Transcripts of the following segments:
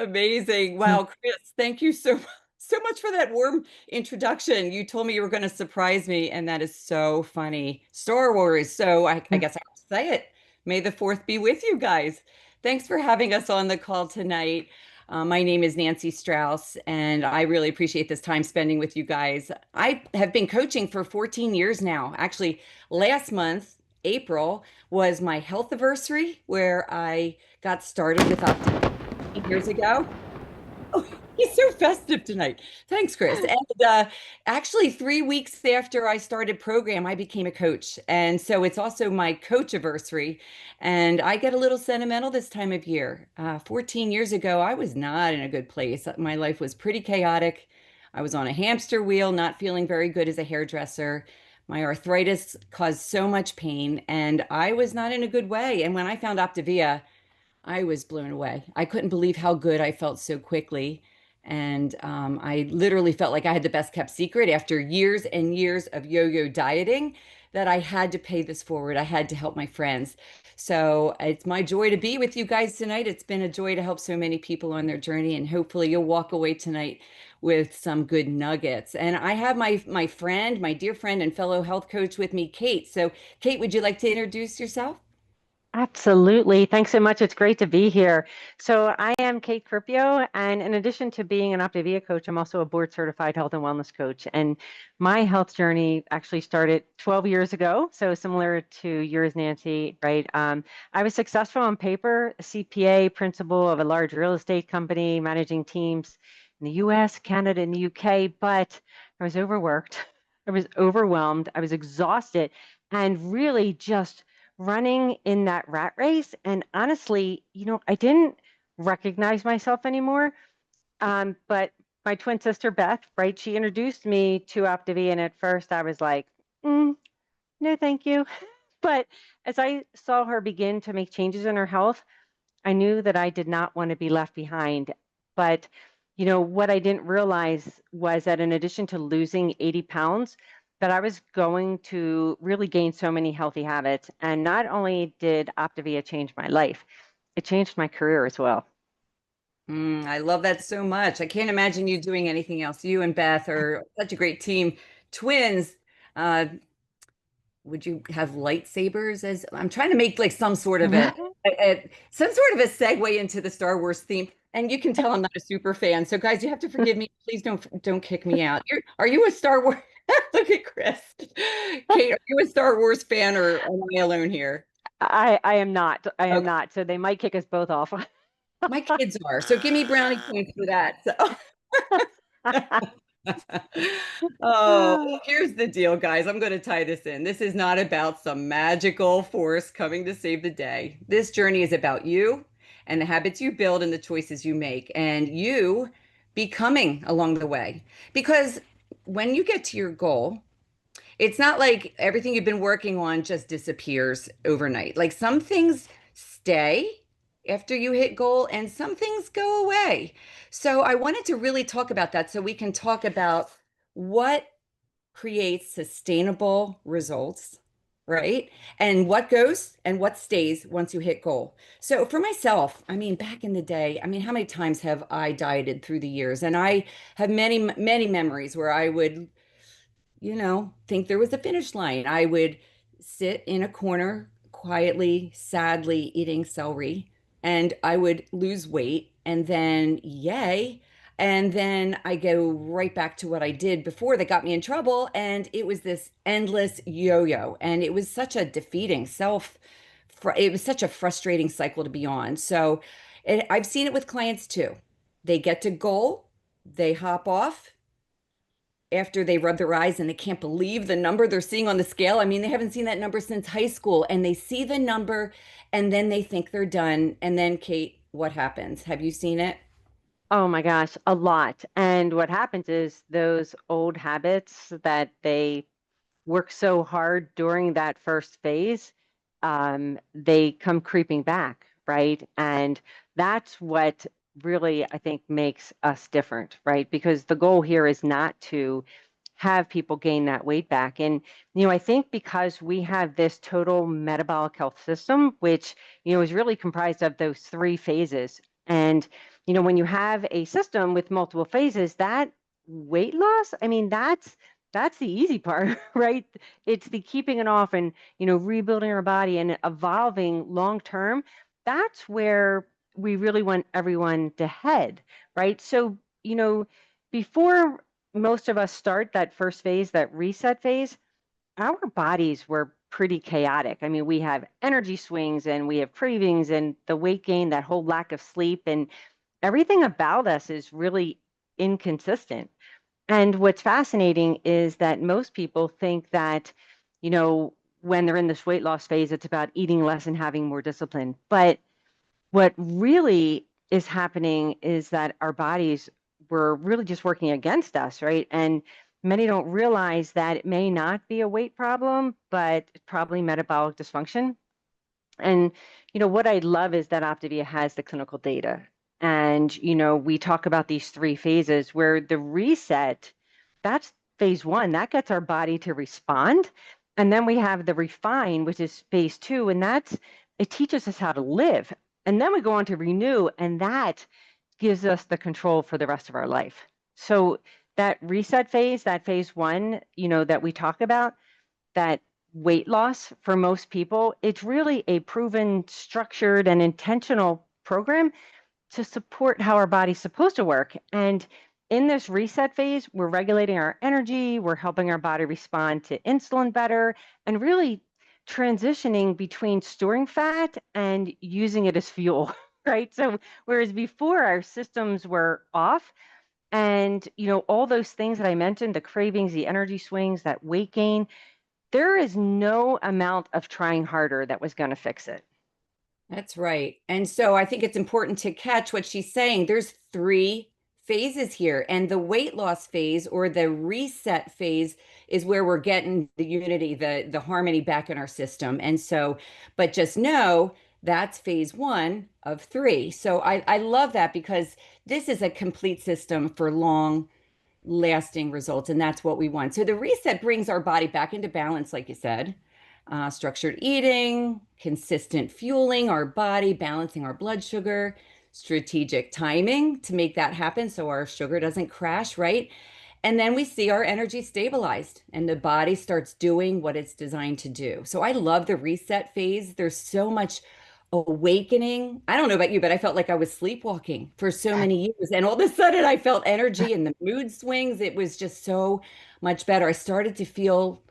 Amazing. Wow, Chris, thank you so much for that warm introduction. You told me you were going to surprise me, and that is so funny. Star Wars. So I guess I have to say it. May the fourth be with you guys. Thanks for having us on the call tonight. My name is Nancy Strauss, and I really appreciate this time spending with you guys. I have been coaching for 14 years now. Actually, last month, April, was my health anniversary where I got started with Optum years ago. Oh, he's so festive tonight. Thanks, Chris. And actually, 3 weeks after I started program, I became a coach. And so it's also my coach anniversary. And I get a little sentimental this time of year. 14 years ago, I was not in a good place. My life was pretty chaotic. I was on a hamster wheel, not feeling very good as a hairdresser. My arthritis caused so much pain, and I was not in a good way. And when I found Optavia, I was blown away. I couldn't believe how good I felt so quickly. And I literally felt like I had the best kept secret after years and years of yo-yo dieting that I had to pay this forward. I had to help my friends. So it's my joy to be with you guys tonight. It's been a joy to help so many people on their journey, and hopefully you'll walk away tonight with some good nuggets. And I have my friend, my dear friend and fellow health coach with me, Kate. So Kate, would you like to introduce yourself? Absolutely. Thanks so much. It's great to be here. So I am Kate Carpio, and in addition to being an Optavia coach, I'm also a board certified health and wellness coach. And my health journey actually started 12 years ago. So similar to yours, Nancy, right? I was successful on paper, a CPA, principal of a large real estate company, managing teams in the US, Canada, and the UK, but I was overworked. I was overwhelmed. I was exhausted and really just running in that rat race. And honestly, I didn't recognize myself anymore. But my twin sister, Beth, right, she introduced me to Optavia. And at first I was like, no, thank you. But as I saw her begin to make changes in her health, I knew that I did not want to be left behind. But, what I didn't realize was that in addition to losing 80 pounds, that I was going to really gain so many healthy habits. And not only did Optavia change my life, it changed my career as well. I love that so much. I can't imagine you doing anything else. You and Beth are such a great team. Twins. Uh, would you have lightsabers as I'm trying to make like some sort of some sort of a segue into the Star Wars theme. And you can tell I'm not a super fan. So guys, you have to forgive me. Please don't kick me out. Are you a Star Wars? Look at Chris. Kate, are you a Star Wars fan or am I alone here? I am not. I am Okay. not. So they might kick us both off. My kids are. So give me brownie points for that. So Oh, well, here's the deal, guys. I'm going to tie this in. This is not about some magical force coming to save the day. This journey is about you and the habits you build and the choices you make, and you becoming along the way. Because when you get to your goal, it's not like everything you've been working on just disappears overnight. Like some things stay after you hit goal and some things go away. So I wanted to really talk about that so we can talk about what creates sustainable results, right? And what goes and what stays once you hit goal. So for myself, I mean, back in the day, I mean, how many times have I dieted through the years? And I have many memories where I would think there was a finish line. I would sit in a corner quietly, sadly eating celery, and I would lose weight, and then yay. And then I go right back to what I did before that got me in trouble. And it was this endless yo-yo. And it was such a defeating it was such a frustrating cycle to be on. So I've seen it with clients too. They get to goal, they hop off, after they rub their eyes and they can't believe the number they're seeing on the scale. I mean, they haven't seen that number since high school and they see the number and then they think they're done. And then, Kate, what happens? Have you seen it? Oh my gosh, a lot. And what happens is those old habits that they work so hard during that first phase, they come creeping back, right? And that's what really, I think, makes us different, right? Because the goal here is not to have people gain that weight back. And, I think because we have this total metabolic health system, which, is really comprised of those three phases. And when you have a system with multiple phases, that weight loss, I mean, that's the easy part, right? It's the keeping it off and, rebuilding our body and evolving long term. That's where we really want everyone to head, right? So, before most of us start that first phase, that reset phase, our bodies were pretty chaotic. I mean, we have energy swings and we have cravings and the weight gain, that whole lack of sleep, and everything about us is really inconsistent. And what's fascinating is that most people think that, you know, when they're in this weight loss phase, it's about eating less and having more discipline. But what really is happening is that our bodies were really just working against us, right? And many don't realize that it may not be a weight problem, but probably metabolic dysfunction. And, what I love is that Optavia has the clinical data. And, we talk about these three phases where the reset, that's phase one, that gets our body to respond. And then we have the refine, which is phase two, and it teaches us how to live. And then we go on to renew, and that gives us the control for the rest of our life. So that reset phase, that phase one, that we talk about, that weight loss for most people, it's really a proven, structured, and intentional program to support how our body's supposed to work. And in this reset phase, we're regulating our energy, we're helping our body respond to insulin better, and really transitioning between storing fat and using it as fuel, right? So, whereas before our systems were off, and all those things that I mentioned, the cravings, the energy swings, that weight gain, there is no amount of trying harder that was going to fix it. That's right. And so I think it's important to catch what she's saying. There's three phases here, and the weight loss phase or the reset phase is where we're getting the unity, the harmony back in our system. And so, but just know that's phase one of three. So I love that because this is a complete system for long lasting results, and that's what we want. So the reset brings our body back into balance, like you said. Structured eating, consistent fueling our body, balancing our blood sugar, strategic timing to make that happen so our sugar doesn't crash, right? And then we see our energy stabilized and the body starts doing what it's designed to do. So I love the reset phase. There's so much awakening. I don't know about you, but I felt like I was sleepwalking for so many years. And all of a sudden I felt energy and the mood swings. It was just so much better. I started to feel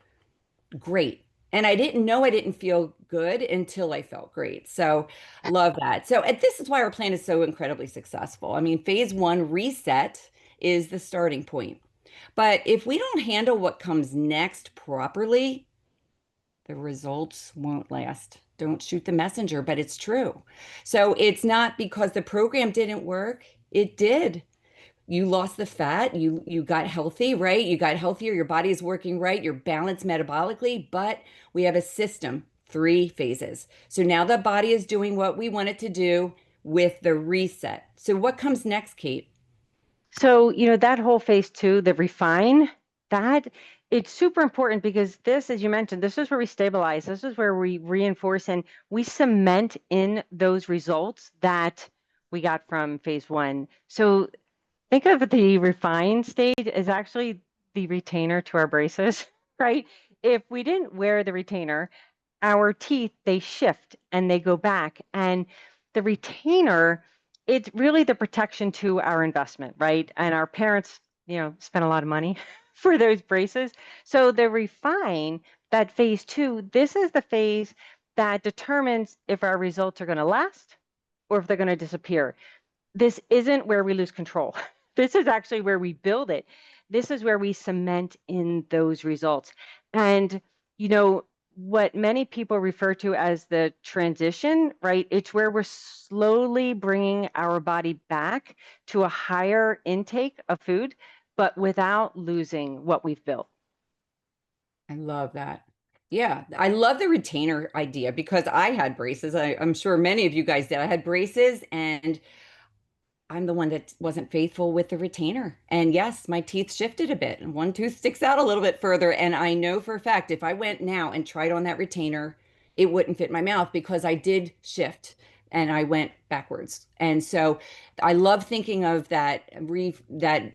great. And I didn't know I didn't feel good until I felt great. So love that. So and this is why our plan is so incredibly successful. I mean, phase one reset is the starting point. But if we don't handle what comes next properly, the results won't last. Don't shoot the messenger, but it's true. So it's not because the program didn't work. It did. You lost the fat, you got healthy, right? You got healthier, your body is working right, you're balanced metabolically, but we have a system, three phases. So now the body is doing what we want it to do with the reset. So what comes next, Kate? So, that whole phase two, the refine, that it's super important because this, as you mentioned, this is where we stabilize. This is where we reinforce and we cement in those results that we got from phase one. So think of the refine stage as actually the retainer to our braces, right? If we didn't wear the retainer, our teeth, they shift and they go back. And the retainer, it's really the protection to our investment, right? And our parents, spent a lot of money for those braces. So the refine, that phase two, this is the phase that determines if our results are going to last or if they're going to disappear. This isn't where we lose control. This is actually where we build it. This is where we cement in those results. And, what many people refer to as the transition, right? It's where we're slowly bringing our body back to a higher intake of food, but without losing what we've built. I love that. Yeah, I love the retainer idea because I had braces. I'm sure many of you guys did. I had braces and I'm the one that wasn't faithful with the retainer. And yes, my teeth shifted a bit and one tooth sticks out a little bit further. And I know for a fact if I went now and tried on that retainer, it wouldn't fit my mouth because I did shift. and I went backwards. And so I love thinking of that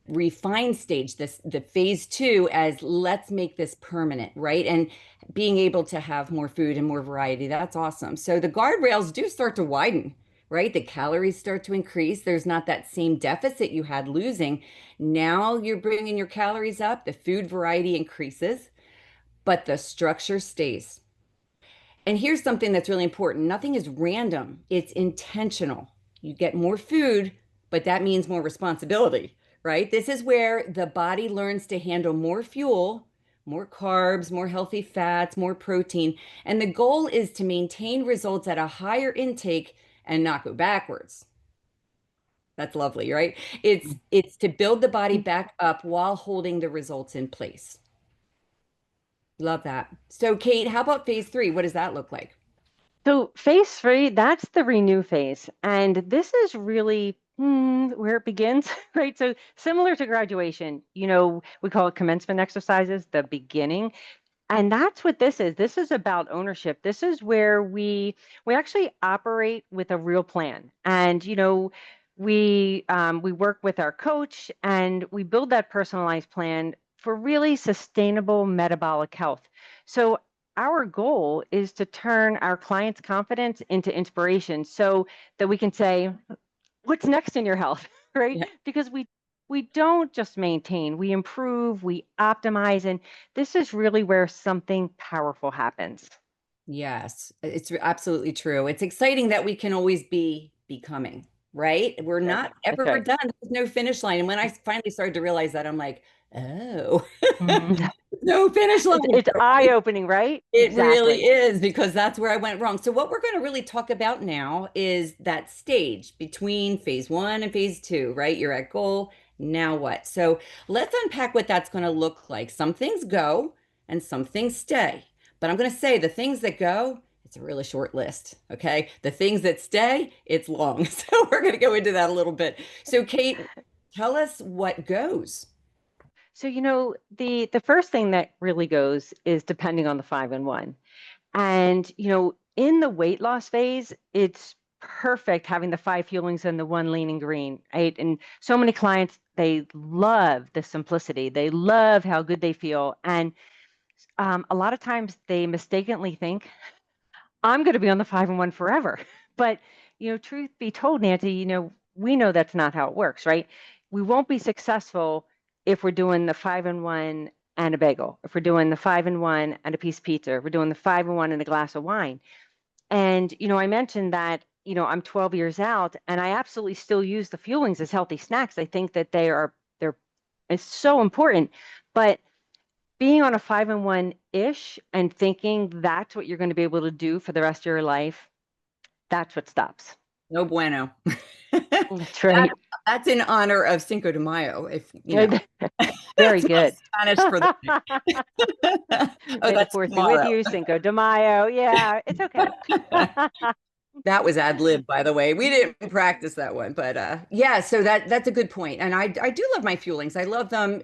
refined stage, this the phase two, as let's make this permanent, right? And being able to have more food and more variety, that's awesome. So the guardrails do start to widen, right? The calories start to increase. There's not that same deficit you had losing. Now you're bringing your calories up, the food variety increases, but the structure stays. And here's something that's really important. Nothing is random. It's intentional. You get more food, but that means more responsibility, right? This is where the body learns to handle more fuel, more carbs, more healthy fats, more protein. And the goal is to maintain results at a higher intake and not go backwards. That's lovely, right? It's to build the body back up while holding the results in place. Love that. So, Kate, how about phase three? What does that look like? So phase three, that's the renew phase. And this is really where it begins, right? So similar to graduation, we call it commencement exercises, the beginning. And that's what this is. This is about ownership. This is where we actually operate with a real plan. And we work with our coach and we build that personalized plan for really sustainable metabolic health. So our goal is to turn our clients' confidence into inspiration so that we can say, what's next in your health, right? Yeah. Because we don't just maintain, we improve, we optimize, and this is really where something powerful happens. Yes, it's absolutely true. It's exciting that we can always be becoming, right? We're Right. not That's ever right. done. There's no finish line. And when I finally started to realize that, I'm like, oh, Mhm. no finish line. It's eye-opening, right? It really Exactly. is because that's where I went wrong. So, what we're going to really talk about now is that stage between phase one and phase two, right? You're at goal. Now what? So, let's unpack what that's going to look like. Some things go and some things stay. But I'm going to say the things that go, it's a really short list. Okay. The things that stay, it's long. So, we're going to go into that a little bit. So, Kate, tell us what goes. So, the first thing that really goes is depending on the 5 and 1. And, in the weight loss phase, it's perfect having the 5 fuelings and the one lean and green, right? And so many clients, they love the simplicity. They love how good they feel. And a lot of times they mistakenly think, I'm going to be on the 5 and 1 forever. But, truth be told, Nancy, we know that's not how it works, right? We won't be successful if we're doing the 5 and 1 and a bagel, if we're doing the 5 and 1 and a piece of pizza, if we're doing the 5 and 1 and a glass of wine. And, I mentioned that, I'm 12 years out and I absolutely still use the fuelings as healthy snacks. I think that they're, it's so important. But being on a 5 and 1 ish and thinking that's what you're going to be able to do for the rest of your life, that's what stops. No bueno. That's That, right. that's in honor of Cinco de Mayo, if you know. Very That's my good. Spanish for the oh, May the that's fourth be with tomorrow. you, Cinco de Mayo. Yeah, it's okay. That was ad lib, by the way. We didn't practice that one, but yeah. So that's a good point, and I do love my fuelings. I love them.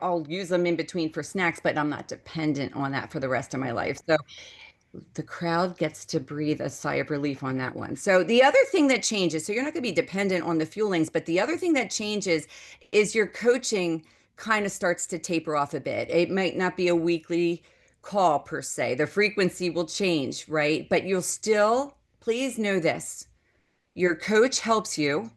I'll use them in between for snacks, but I'm not dependent on that for the rest of my life. So the crowd gets to breathe a sigh of relief on that one. So the other thing that changes, so you're not going to be dependent on the fuelings, but the other thing that changes is your coaching kind of starts to taper off a bit. It might not be a weekly call per se. The frequency will change, right? But you'll still, please know this. Your coach helps you,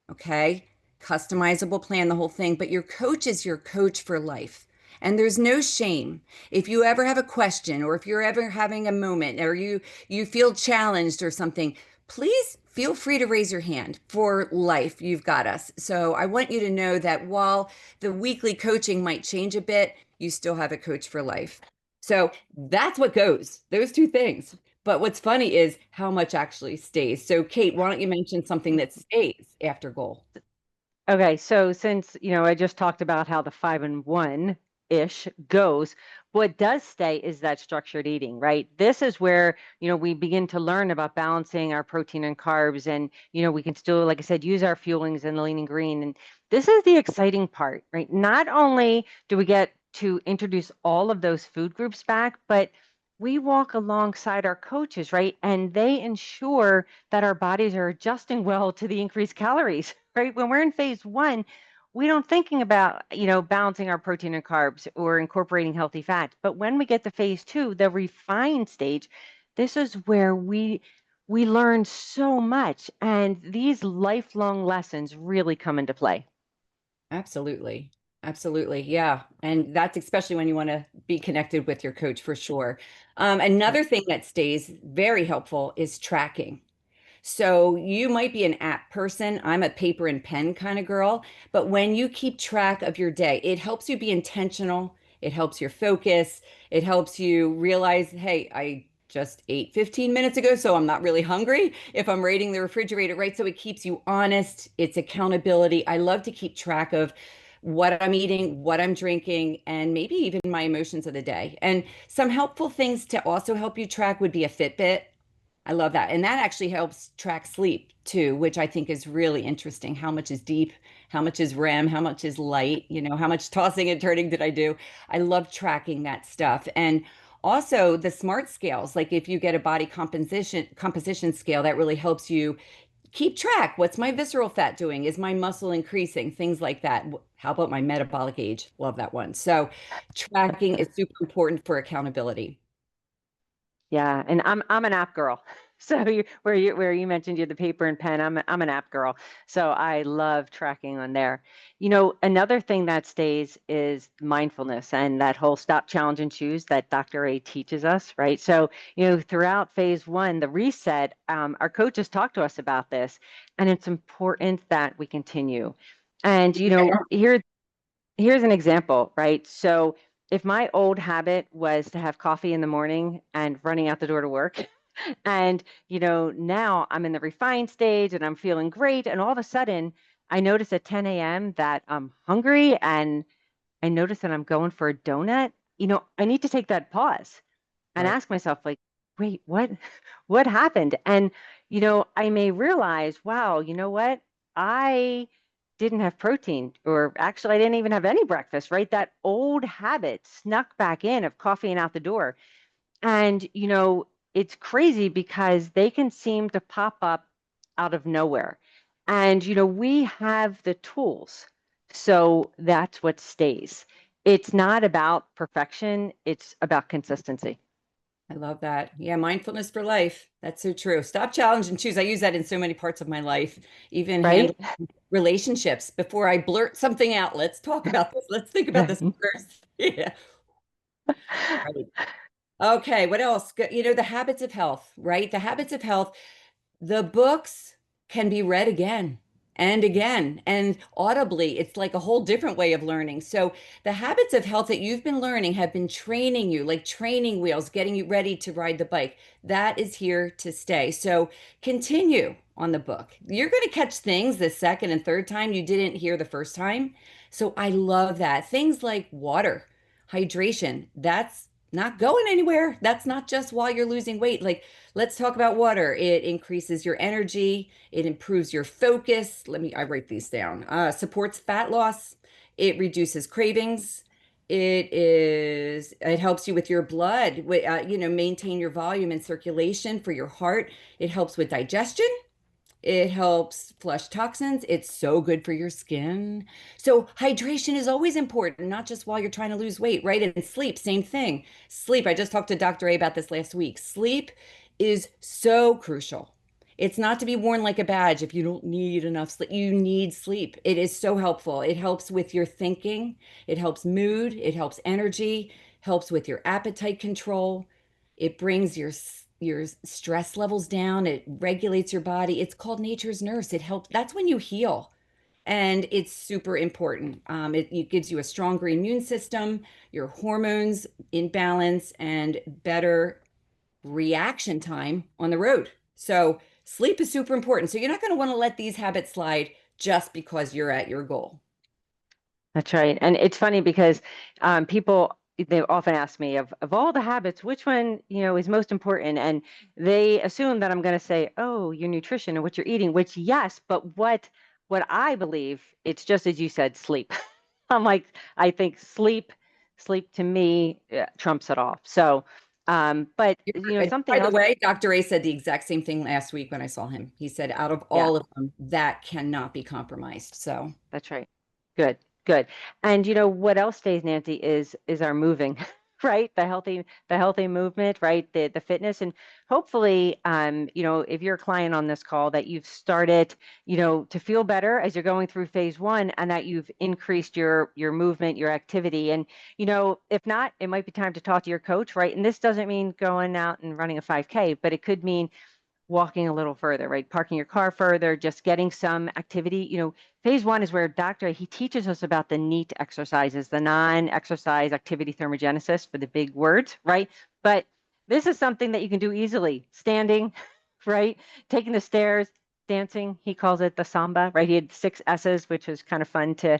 okay? Customizable plan, the whole thing, but your coach is your coach for life. And there's no shame. If you ever have a question or if you're ever having a moment or you feel challenged or something, please feel free to raise your hand. For life. You've got us. So I want you to know that while the weekly coaching might change a bit, you still have a coach for life. So that's what goes. Those two things. But what's funny is how much actually stays. So, Kate, why don't you mention something that stays after goal? Okay, so since, I just talked about how the 5 and 1 ish goes, what does stay is that structured eating, right? This is where, we begin to learn about balancing our protein and carbs and, we can still, like I said, use our fuelings and the lean and green. And this is the exciting part, right? Not only do we get to introduce all of those food groups back, but we walk alongside our coaches, right? And they ensure that our bodies are adjusting well to the increased calories, right? When we're in phase one, we don't thinking about, balancing our protein and carbs or incorporating healthy fats. But when we get to phase two, the refined stage, this is where we learn so much. And these lifelong lessons really come into play. Absolutely. Absolutely. Yeah. And that's especially when you want to be connected with your coach for sure. Right. Another thing that stays very helpful is tracking. So you might be an app person. I'm a paper and pen kind of girl. But when you keep track of your day, it helps you be intentional. It helps your focus. It helps you realize, hey, I just ate 15 minutes ago, so I'm not really hungry if I'm rating the refrigerator, right? So it keeps you honest. It's accountability. I love to keep track of what I'm eating, what I'm drinking, and maybe even my emotions of the day. And some helpful things to also help you track would be a Fitbit. I love that. And that actually helps track sleep too, which I think is really interesting. How much is deep? How much is REM? How much is light? How much tossing and turning did I do? I love tracking that stuff. And also the smart scales, like if you get a body composition scale, that really helps you keep track. What's my visceral fat doing? Is my muscle increasing? Things like that. How about my metabolic age? Love that one. So tracking is super important for accountability. Yeah, and I'm an app girl. So where you mentioned you're the paper and pen, I'm an app girl. So I love tracking on there. Another thing that stays is mindfulness and that whole stop, challenge, and choose that Dr. A teaches us, right? So, throughout phase one, the reset, our coaches talk to us about this, and it's important that we continue. And here's an example, right? So if my old habit was to have coffee in the morning and running out the door to work, and now I'm in the refined stage and I'm feeling great, and all of a sudden I notice at 10 a.m. that I'm hungry, and I notice that I'm going for a donut, I need to take that pause and Right. ask myself, like, wait, what what happened? And I may realize, wow, you know what? I didn't have protein, or actually I didn't even have any breakfast, right? That old habit snuck back in of coffee and out the door. And it's crazy because they can seem to pop up out of nowhere. And we have the tools. So that's what stays. It's not about perfection, it's about consistency. I love that. Yeah, mindfulness for life. That's so true. Stop, challenge, and choose. I use that in so many parts of my life, even Right? handling relationships. Before I blurt something out, let's talk about this. Let's think about this first. Yeah. Right. Okay, what else? The habits of health, right? The habits of health. The books can be read again and again and audibly. It's like a whole different way of learning. So the habits of health that you've been learning have been training you, like training wheels, getting you ready to ride the bike. That is here to stay. So continue on the book. You're going to catch things the second and third time you didn't hear the first time. So I love that. Things like water, hydration, that's not going anywhere. That's not just while you're losing weight. Like, let's talk about water. It increases your energy. It improves your focus. I write these down. Supports fat loss. It reduces cravings. It helps you with your blood, maintain your volume and circulation for your heart. It helps with digestion. It helps flush toxins. It's so good for your skin. So hydration is always important, not just while you're trying to lose weight, right? And sleep, same thing. Sleep, I just talked to Dr. A about this last week. Sleep is so crucial. It's not to be worn like a badge if you don't need enough sleep. You need sleep. It is so helpful. It helps with your thinking. It helps mood. It helps energy, helps with your appetite control. It brings your stress levels down. It regulates your body. It's called nature's nurse. It helps. That's when you heal. And it's super important. It gives you a stronger immune system, your hormones in balance, and better reaction time on the road. So sleep is super important. So you're not going to want to let these habits slide just because you're at your goal. That's right. And it's funny because people, they often ask me of all the habits, which one, is most important? And they assume that I'm going to say, oh, your nutrition and what you're eating, which yes, but what I believe, it's just as you said, sleep. I'm like, I think sleep to me trumps it all. So But And something by the else. way, Dr. A said the exact same thing last week when I saw him. He said, out of Yeah, all of them, that cannot be compromised. So that's right. Good, good. And what else stays, Nancy, is our moving, right? The healthy movement, right? The fitness. And hopefully, if you're a client on this call, that you've started, to feel better as you're going through phase one, and that you've increased your movement, your activity. And if not, it might be time to talk to your coach, right? And this doesn't mean going out and running a 5K, but it could mean walking a little further, right? Parking your car further, just getting some activity. Phase one is where he teaches us about the NEAT exercises, the non-exercise activity thermogenesis, for the big words, right? But this is something that you can do easily, standing, right? Taking the stairs, dancing. He calls it the samba, right? He had 6 S's, which was kind of fun to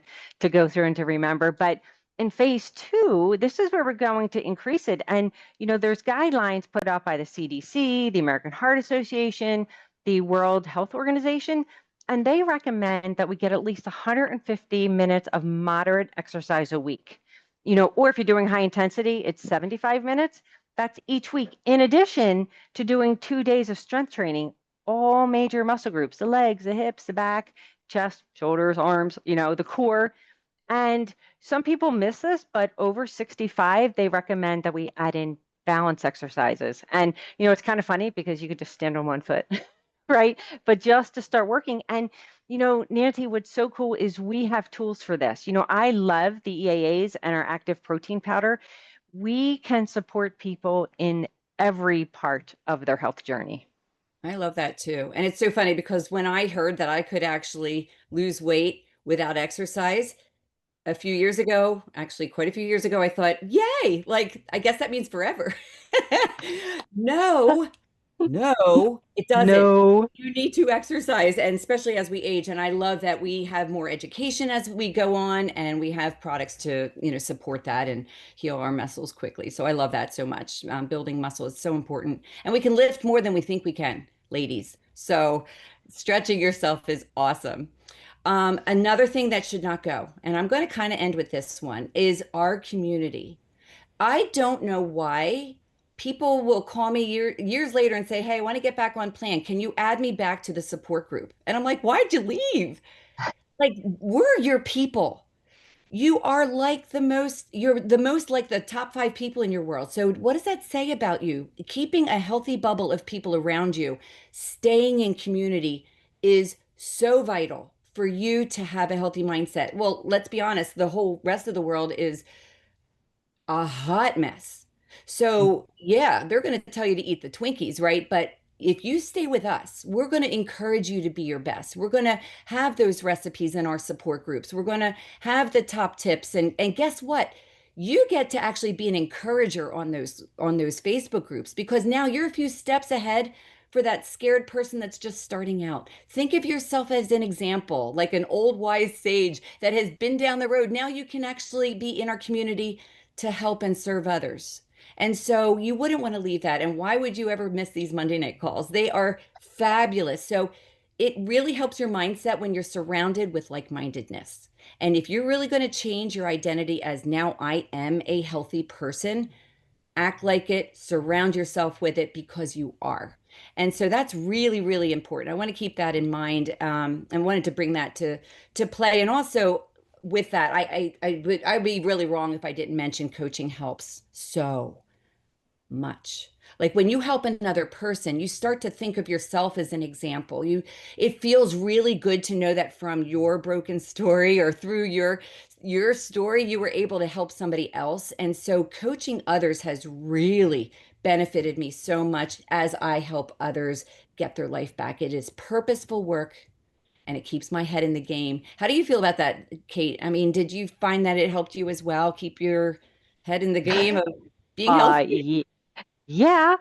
go through and to remember. But in phase two, this is where we're going to increase it. And there's guidelines put out by the CDC, the American Heart Association, the World Health Organization, and they recommend that we get at least 150 minutes of moderate exercise a week. Or if you're doing high intensity, it's 75 minutes. That's each week, in addition to doing 2 days of strength training, all major muscle groups, the legs, the hips, the back, chest, shoulders, arms, the core. And some people miss this, but over 65, they recommend that we add in balance exercises. And, it's kind of funny because you could just stand on one foot, right? But just to start working. And, Nancy, what's so cool is we have tools for this. I love the EAAs and our active protein powder. We can support people in every part of their health journey. I love that too. And it's so funny because when I heard that I could actually lose weight without exercise a few years ago, actually quite a few years ago, I thought, yay, like, I guess that means forever. No, no, it doesn't. No. You need to exercise, and especially as we age. And I love that we have more education as we go on, and we have products to, support that and heal our muscles quickly. So I love that so much. Building muscle is so important, and we can lift more than we think we can, ladies. So stretching yourself is awesome. Another thing that should not go, and I'm going to kind of end with this one, is our community. I don't know why people will call me years later and say, "Hey, I want to get back on plan. Can you add me back to the support group?" And I'm like, "Why'd you leave? Like, we're your people. You are like you're the most like the top 5 people in your world. So what does that say about you? Keeping a healthy bubble of people around you, staying in community is so vital for you to have a healthy mindset. Well, let's be honest, the whole rest of the world is a hot mess. So, yeah, they're going to tell you to eat the Twinkies, right? But if you stay with us, we're going to encourage you to be your best. We're going to have those recipes in our support groups. We're going to have the top tips, and guess what? You get to actually be an encourager on those Facebook groups, because now you're a few steps ahead for that scared person that's just starting out. Think of yourself as an example, like an old wise sage that has been down the road. Now you can actually be in our community to help and serve others. And so you wouldn't want to leave that. And why would you ever miss these Monday night calls? They are fabulous. So it really helps your mindset when you're surrounded with like-mindedness. And if you're really going to change your identity as, now I am a healthy person, act like it, surround yourself with it, because you are. And so that's really, really important. I want to keep that in mind, and wanted to bring that to play. And also with that, I'd be really wrong if I didn't mention coaching helps so much. Like when you help another person, you start to think of yourself as an example. It feels really good to know that from your broken story or through your story, you were able to help somebody else. And so coaching others has really benefited me so much as I help others get their life back. It is purposeful work, and it keeps my head in the game. How do you feel about that, Kate? I mean, did you find that it helped you as well, keep your head in the game of being healthy? Ye Yeah,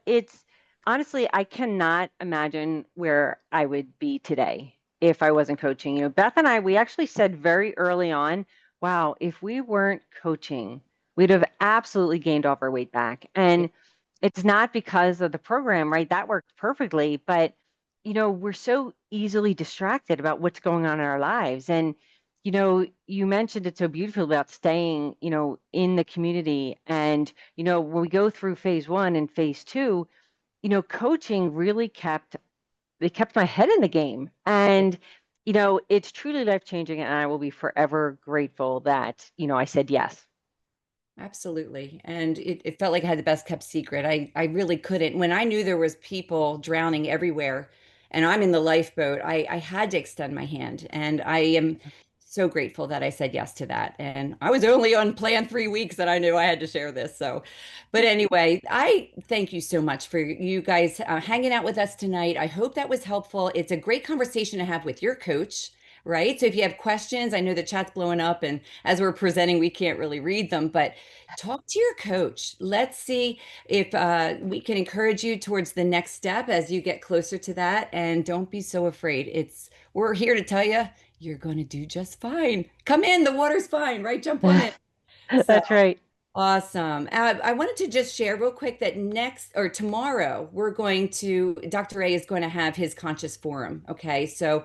it's honestly, I cannot imagine where I would be today if I wasn't coaching. Beth and I, we actually said very early on, wow, if we weren't coaching, we'd have absolutely gained all of our weight back. And it's not because of the program, right? That worked perfectly, but we're so easily distracted about what's going on in our lives. And You mentioned it so beautifully about staying, in the community. And, when we go through phase one and phase two, coaching really kept my head in the game. And, it's truly life changing. And I will be forever grateful that, I said yes. Absolutely. And it felt like I had the best kept secret. I really couldn't. When I knew there was people drowning everywhere and I'm in the lifeboat, I had to extend my hand. And I am so grateful that I said yes to that. And I was only on plan 3 weeks and I knew I had to share this. So, but anyway, I thank you so much for you guys hanging out with us tonight. I hope that was helpful. It's a great conversation to have with your coach, right? So if you have questions, I know the chat's blowing up and as we're presenting, we can't really read them, but talk to your coach. Let's see if we can encourage you towards the next step as you get closer to that. And don't be so afraid. We're here to tell you you're going to do just fine. Come in, the water's fine, right? Jump on in. So That's right. awesome. I wanted to just share real quick that next or tomorrow, Dr. A is going to have his Conscious Forum. Okay. So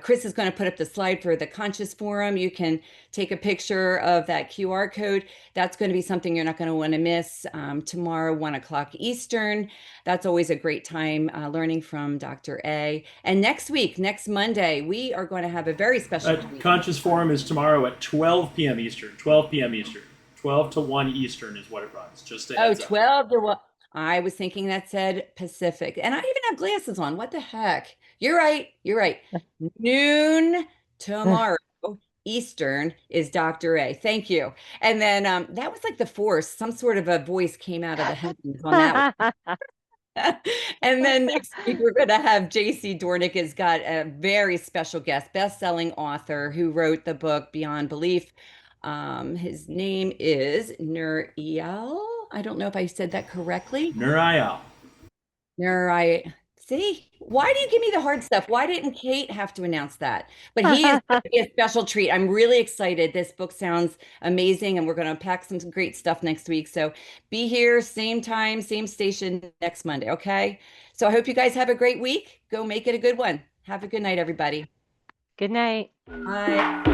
Chris is going to put up the slide for the Conscious Forum. You can take a picture of that QR code. That's going to be something you're not going to want to miss tomorrow, 1 o'clock Eastern. That's always a great time learning from Dr. A. And next week, next Monday, we are going to have a very special treat. Conscious Forum is tomorrow at 12 p.m. Eastern. 12 p.m. Eastern. 12 to 1 Eastern is what it runs. Just a Oh, heads up. 12 to 1. I was thinking that said Pacific. And I even have glasses on. What the heck? You're right. You're right. Noon tomorrow Eastern is Dr. A. Thank you. And then that was like the force. Some sort of a voice came out of the heavens on that one. And then next week, we're going to have JC Dornick has got a very special guest, best-selling author who wrote the book Beyond Belief. His name is Nur Eyal. I don't know if I said that correctly. Nuriel. Nur See, why do you give me the hard stuff? Why didn't Kate have to announce that? But he is going to be a special treat. I'm really excited. This book sounds amazing, and we're going to unpack some great stuff next week. So be here, same time, same station next Monday, okay? So I hope you guys have a great week. Go make it a good one. Have a good night, everybody. Good night. Bye.